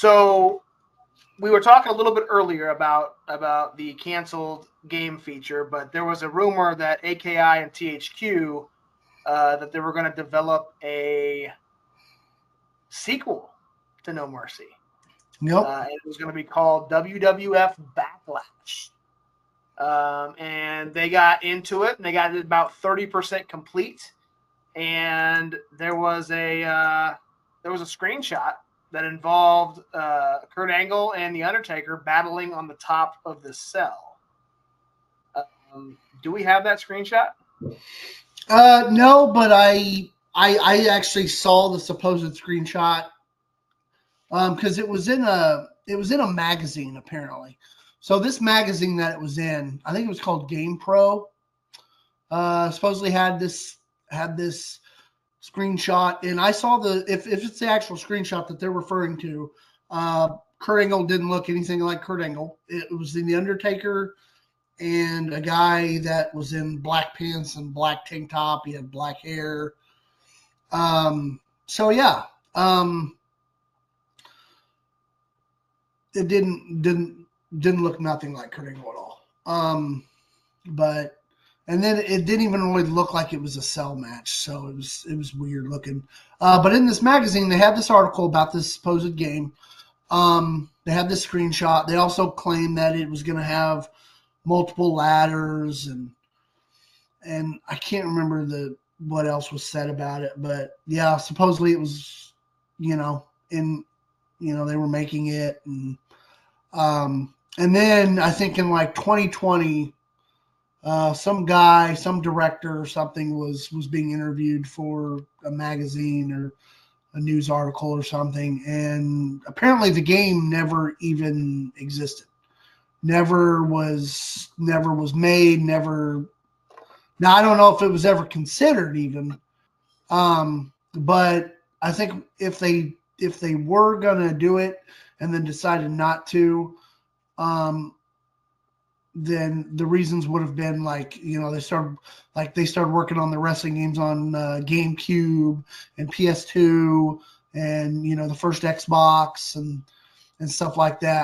So we were talking a little bit earlier about the canceled game feature, but there was a rumor that AKI and THQ that they were going to develop a sequel to No Mercy. Nope. It was going to be called WWF Backlash. And they got into it, and they got it about 30% complete. And there was a screenshot that involved Kurt Angle and The Undertaker battling on the top of the cell. Do we have that screenshot? No, but I actually saw the supposed screenshot because it was in a magazine apparently. So this magazine that it was in, I think it was called Game Pro, supposedly had this screenshot, and I saw if it's the actual screenshot that they're referring to, Kurt Angle didn't look anything like Kurt Angle. It was in The Undertaker and a guy that was in black pants and black tank top. He had black hair. So yeah, it didn't look nothing like Kurt Angle at all. And then it didn't even really look like it was a cell match, so it was weird looking. But in this magazine, they have this article about this supposed game. They have this screenshot. They also claim that it was going to have multiple ladders, and I can't remember what else was said about it. But yeah, supposedly it was, they were making it, and then I think in like 2020. Some director or something was being interviewed for a magazine or a news article or something, and apparently the game never even existed. Never was made. Never. Now I don't know if it was ever considered even, but I think if they were gonna do it and then decided not to, then the reasons would have been like, they started working on the wrestling games on GameCube and PS2 and, the first Xbox and stuff like that.